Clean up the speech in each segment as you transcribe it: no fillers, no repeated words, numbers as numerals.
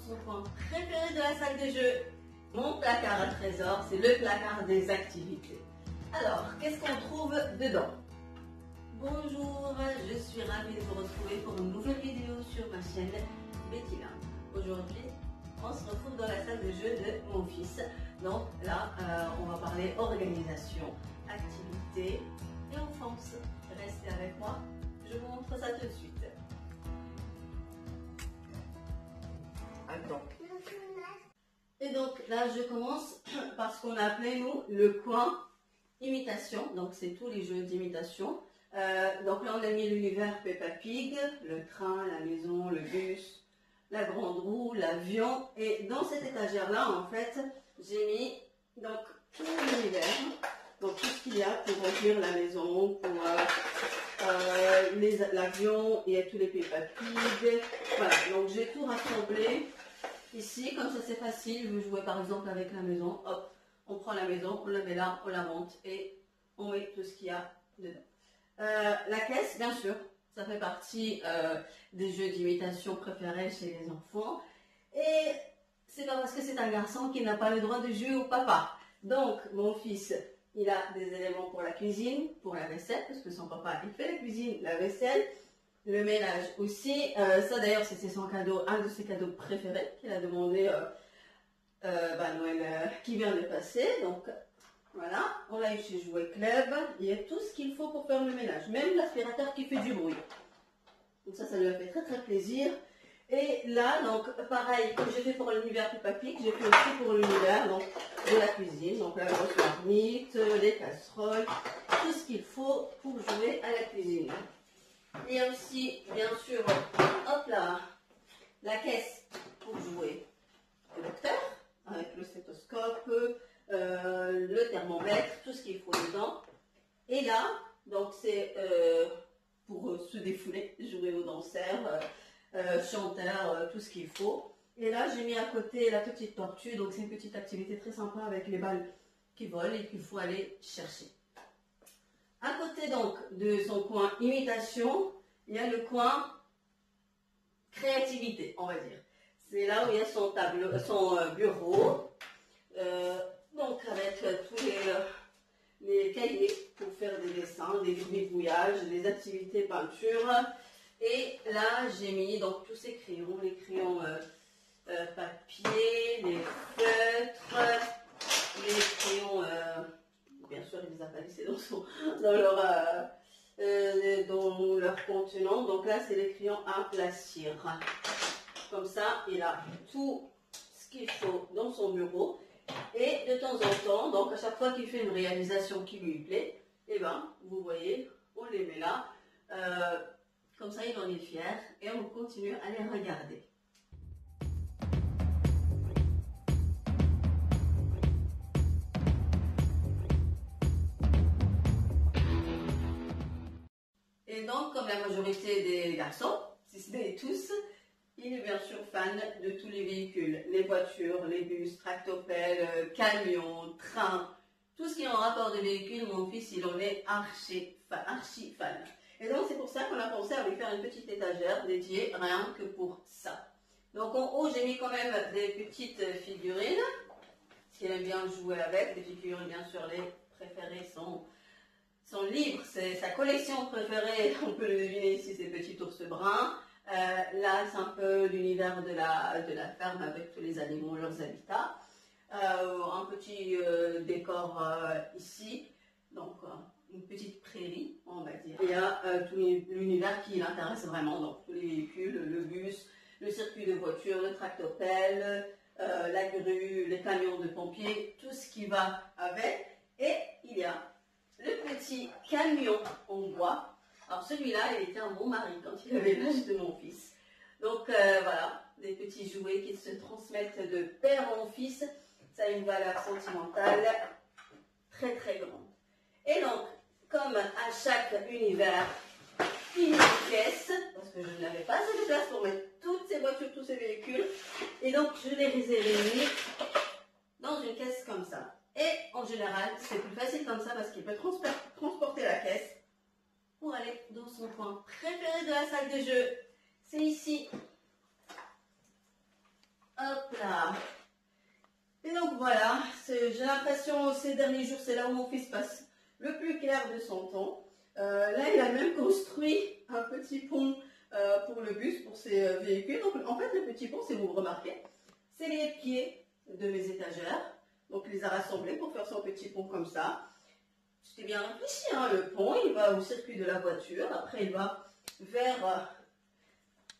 son coin préféré de la salle de jeu, mon placard à trésors, c'est le placard des activités. Alors, qu'est-ce qu'on trouve dedans? Bonjour, je suis ravie de vous retrouver pour une nouvelle vidéo sur ma chaîne Betty Land. Aujourd'hui, on se retrouve dans la salle de jeu de mon fils. Donc là, on va parler organisation, activité et enfance. Restez avec moi, je vous montre ça tout de suite. Attends. Et donc là, je commence par ce qu'on a appelé, nous, le coin imitation. Donc c'est tous les jeux d'imitation. Donc là, on a mis l'univers Peppa Pig, le train, la maison, le bus, la grande roue, l'avion. Et dans cette étagère-là, en fait, j'ai mis donc tout l'univers. Donc tout ce qu'il y a pour remplir la maison, pour l'avion, il y a tous les Peppa Pig. Voilà, donc j'ai tout rassemblé ici. Comme ça, c'est facile. Vous jouez par exemple avec la maison. Hop, on prend la maison, on la met là, on la monte et on met tout ce qu'il y a dedans. La caisse, bien sûr, ça fait partie des jeux d'imitation préférés chez les enfants. Et c'est pas parce que c'est un garçon qu'il n'a pas le droit de jouer au papa. Donc, mon fils, il a des éléments pour la cuisine, pour la vaisselle, parce que son papa, il fait la cuisine, la vaisselle, le ménage aussi. Ça, d'ailleurs, c'était son cadeau, un de ses cadeaux préférés qu'il a demandé Noël qui vient de passer. Donc, voilà, on l'a eu chez Jouet Club. Il y a tout ce qu'il faut pour faire le ménage, même l'aspirateur qui fait du bruit. Donc ça lui a fait très très plaisir. Et là, donc pareil, comme j'ai fait pour l'univers Peppa Pig, j'ai fait aussi pour l'univers de la cuisine. Donc la grosse marmite, les casseroles, tout ce qu'il faut pour jouer à la cuisine. Il y a aussi, bien sûr, hop là, la caisse pour jouer au docteur, avec le stéthoscope, le thermomètre, tout ce qu'il faut dedans. Et là, donc c'est pour se défouler, jouer au danseur, chanteur, tout ce qu'il faut. Et là, j'ai mis à côté la petite tortue, donc c'est une petite activité très sympa avec les balles qui volent et qu'il faut aller chercher. À côté donc de son coin imitation, il y a le coin créativité, on va dire. C'est là où il y a son tableau, son bureau. Donc avec tous les cahiers pour faire des dessins, des gribouillages, des activités peinture. Et là j'ai mis donc tous ces crayons, les crayons papier, les feutres, les crayons, bien sûr il les a pas laissés dans leur contenant. Donc là c'est les crayons à plastir. Comme ça il a tout ce qu'il faut dans son bureau. Et de temps en temps, donc à chaque fois qu'il fait une réalisation qui lui plaît, et ben, vous voyez, on les met là. Comme ça, il en est fier et on continue à les regarder. Et donc, comme la majorité des garçons, si ce n'est tous, il est bien sûr fan de tous les véhicules, les voitures, les bus, tractopelles, camions, trains, tout ce qui est en rapport de véhicules. Mon fils, il en est archi fan. Et donc, c'est pour ça qu'on a pensé à lui faire une petite étagère dédiée rien que pour ça. Donc, en haut, j'ai mis quand même des petites figurines, parce qu'il aime bien jouer avec. Des figurines, bien sûr, les préférées sont libres. C'est sa collection préférée, on peut le deviner ici, ces petits ours bruns. Là, c'est un peu l'univers de la ferme avec tous les animaux, leurs habitats. Un petit décor ici, donc une petite prairie, on va dire. Il y a tout l'univers qui l'intéresse vraiment, donc tous les véhicules, le bus, le circuit de voiture, le tractopelle, la grue, les camions de pompiers, tout ce qui va avec. Et il y a le petit camion en bois. Alors celui-là, il était à mon mari quand il avait l'âge de mon fils. Donc voilà, des petits jouets qui se transmettent de père en fils. Ça a une valeur sentimentale très très grande. Et donc, comme à chaque univers, il y a une caisse, parce que je n'avais pas assez de place pour mettre toutes ces voitures, tous ces véhicules. Et donc, je les ai mis dans une caisse comme ça. Et en général, c'est plus facile comme ça parce qu'il peut transporter la caisse pour aller dans son coin préféré de la salle de jeu. C'est ici. Hop l'impression ces derniers jours, c'est là où mon fils passe le plus clair de son temps. Là, il a même construit un petit pont pour le bus, pour ses véhicules. Donc, en fait, le petit pont, si vous remarquez, c'est les pieds de mes étagères. Donc, il les a rassemblés pour faire son petit pont comme ça. C'était bien réfléchi, hein, le pont, il va au circuit de la voiture. Après, il va vers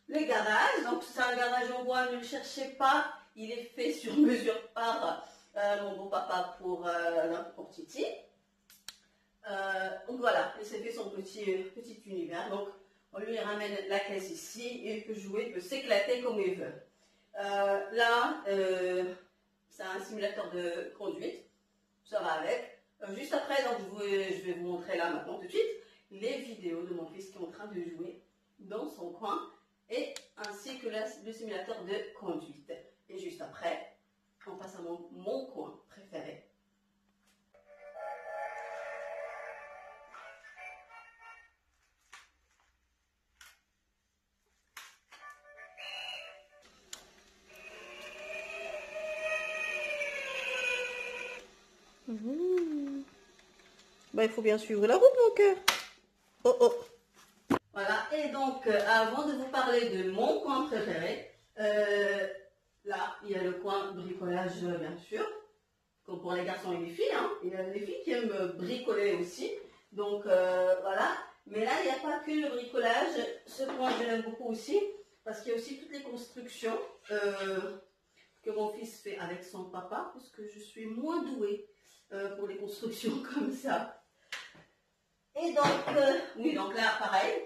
le garage. Donc, c'est un garage en bois, ne le cherchez pas. Il est fait sur mesure par mon beau-papa pour Titi. Donc voilà, il s'est fait son petit univers. Donc on lui ramène la caisse ici et il peut jouer, il peut s'éclater comme il veut. Là, c'est un simulateur de conduite, ça va avec. Juste après, donc, je vais vous montrer là maintenant tout de suite les vidéos de mon fils qui est en train de jouer dans son coin et ainsi que le simulateur de conduite. Et juste après, on passe à mon coin préféré. Bah, il faut bien suivre la route, mon cœur. Oh oh. Voilà, et donc, avant de vous parler de mon coin préféré, là, il y a le coin bricolage, bien sûr. Comme pour les garçons et les filles, hein. Il y a les filles qui aiment bricoler aussi. Donc, voilà. Mais là, il n'y a pas que le bricolage. Ce coin, je l'aime beaucoup aussi. Parce qu'il y a aussi toutes les constructions que mon fils fait avec son papa. Parce que je suis moins douée pour les constructions comme ça. Et donc, oui, donc là, pareil.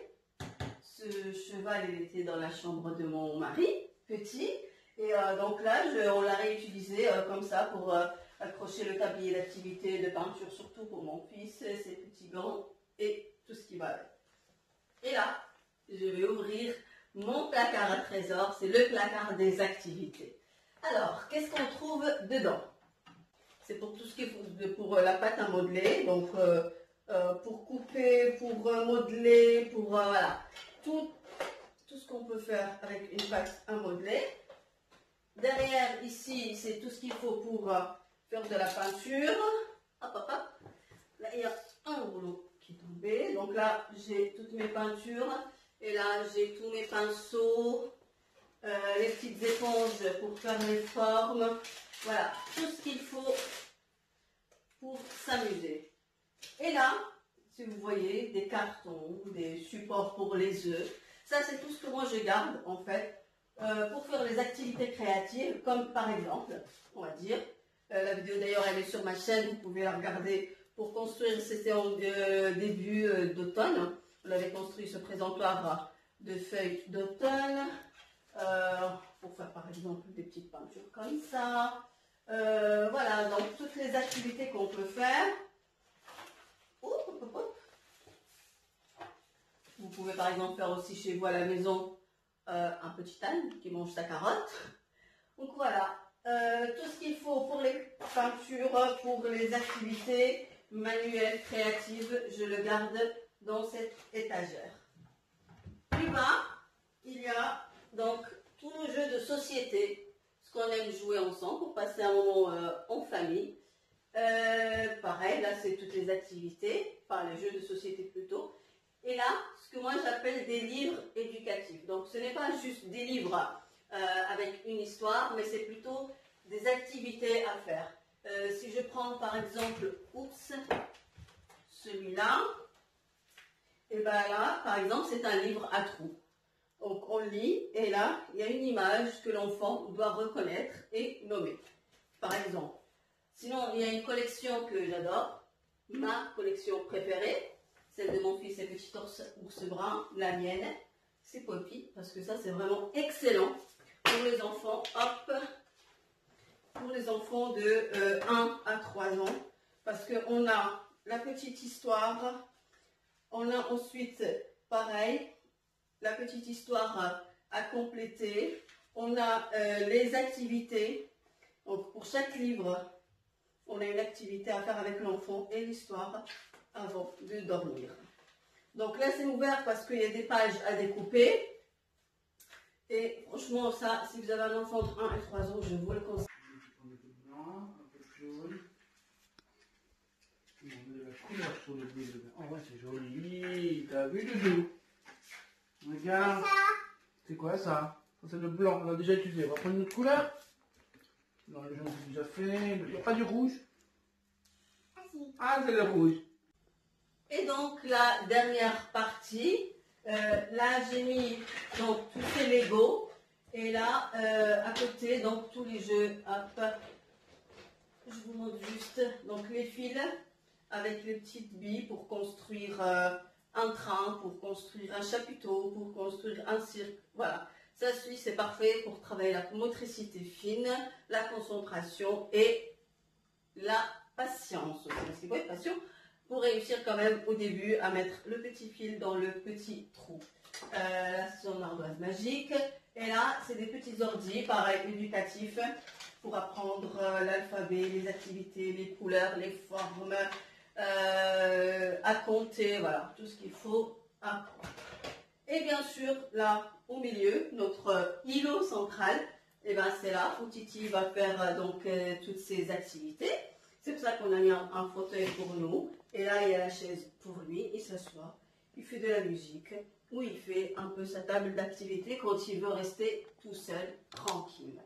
Ce cheval, il était dans la chambre de mon mari, petit. Et donc là, on l'a réutilisé comme ça pour accrocher le tablier d'activité de peinture, surtout pour mon fils, ses petits gants et tout ce qui va avec. Et là, je vais ouvrir mon placard à trésors. C'est le placard des activités. Alors, qu'est-ce qu'on trouve dedans? C'est pour tout ce qui est pour la pâte à modeler. Donc, pour couper, pour modeler, pour voilà, tout ce qu'on peut faire avec une pâte à modeler. Derrière, ici, c'est tout ce qu'il faut pour faire de la peinture. Hop, hop, hop. Là, il y a un rouleau qui est tombé. Donc là, j'ai toutes mes peintures. Et là, j'ai tous mes pinceaux, les petites éponges pour faire les formes. Voilà, tout ce qu'il faut pour s'amuser. Et là, si vous voyez, des cartons, des supports pour les œufs. Ça, c'est tout ce que moi je garde, en fait, pour faire des activités créatives, comme par exemple, on va dire, la vidéo d'ailleurs, elle est sur ma chaîne, vous pouvez la regarder pour construire, c'était au début d'automne. On avait construit ce présentoir de feuilles d'automne, pour faire par exemple des petites peintures comme ça. Voilà, donc toutes les activités qu'on peut faire. Vous pouvez par exemple faire aussi chez vous à la maison un petit âne qui mange sa carotte. Donc voilà, tout ce qu'il faut pour les peintures, pour les activités manuelles, créatives, je le garde dans cette étagère. Plus bas, il y a donc tous nos jeux de société, ce qu'on aime jouer ensemble pour passer un moment en famille. Pareil, là c'est toutes les activités, enfin les jeux de société plutôt. Et là, ce que moi j'appelle des livres éducatifs. Donc ce n'est pas juste des livres avec une histoire, mais c'est plutôt des activités à faire. Si je prends par exemple, celui-là, et bien là, par exemple, c'est un livre à trous. Donc on lit, et là, il y a une image que l'enfant doit reconnaître et nommer. Par exemple. Sinon, il y a une collection que j'adore, ma collection préférée, celle de mon fils et petit ours brun, la mienne, c'est Poppy, parce que ça c'est vraiment excellent pour les enfants, hop, pour les enfants de 1 à 3 ans, parce qu'on a la petite histoire, on a ensuite, pareil, la petite histoire à compléter, on a les activités, donc pour chaque livre, on a une activité à faire avec l'enfant et l'histoire avant de dormir. Donc là, c'est ouvert parce qu'il y a des pages à découper. Et franchement, ça, si vous avez un enfant de 1 à 3 ans, je vous le conseille. Un peu de blanc, un peu de jaune. la couleur sur le bleu. Oh ouais, c'est joli. T'as vu, Doudou? Regarde. C'est quoi ça? Ça, c'est le blanc. On l'a déjà utilisé. On va prendre une autre couleur. Non, le jaune, c'est déjà fait. Il n'y a pas du rouge? Ah, c'est le rouge. Et donc, la dernière partie, là, j'ai mis donc, tous ces Lego. Et là, à côté, donc, tous les jeux. Hop. Je vous montre juste donc, les fils avec les petites billes pour construire un train, pour construire un chapiteau, pour construire un cirque. Voilà. Ça, c'est parfait pour travailler la motricité fine, la concentration et la patience. C'est quoi, patience? Pour réussir quand même au début à mettre le petit fil dans le petit trou. Là, c'est son ardoise magique. Et là, c'est des petits ordis, pareil, éducatifs, pour apprendre l'alphabet, les activités, les couleurs, les formes, à compter, voilà, tout ce qu'il faut apprendre. Et bien sûr, là, au milieu, notre îlot central, et ben c'est là où Titi va faire donc toutes ses activités. C'est pour ça qu'on a mis un fauteuil pour nous. Et là, il y a la chaise pour lui. Il s'assoit, il fait de la musique, ou il fait un peu sa table d'activité quand il veut rester tout seul, tranquille.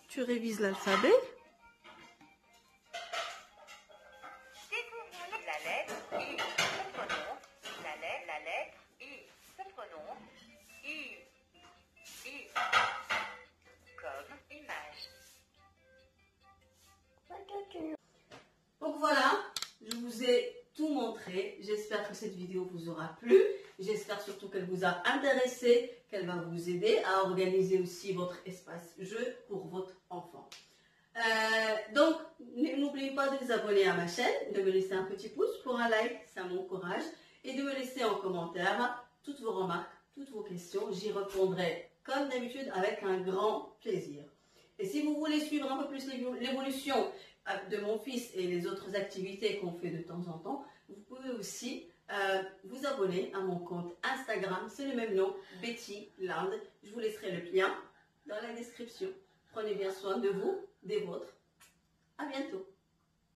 Tu révises l'alphabet? La lettre I se prononce, la lettre I se prononce, I, comme image. Donc voilà, je vous ai tout montré. J'espère que cette vidéo vous aura plu. J'espère surtout qu'elle vous a intéressé, qu'elle va vous aider à organiser aussi votre espace jeu pour votre enfant. Donc, n'oubliez pas de vous abonner à ma chaîne, de me laisser un petit pouce pour un like, ça m'encourage, et de me laisser en commentaire toutes vos remarques, toutes vos questions. J'y répondrai comme d'habitude avec un grand plaisir. Et si vous voulez suivre un peu plus l'évolution de mon fils et les autres activités qu'on fait de temps en temps, vous pouvez aussi vous abonner à mon compte Instagram, c'est le même nom, Betty Land. Je vous laisserai le lien dans la description. Prenez bien soin de vous, des vôtres. À bientôt.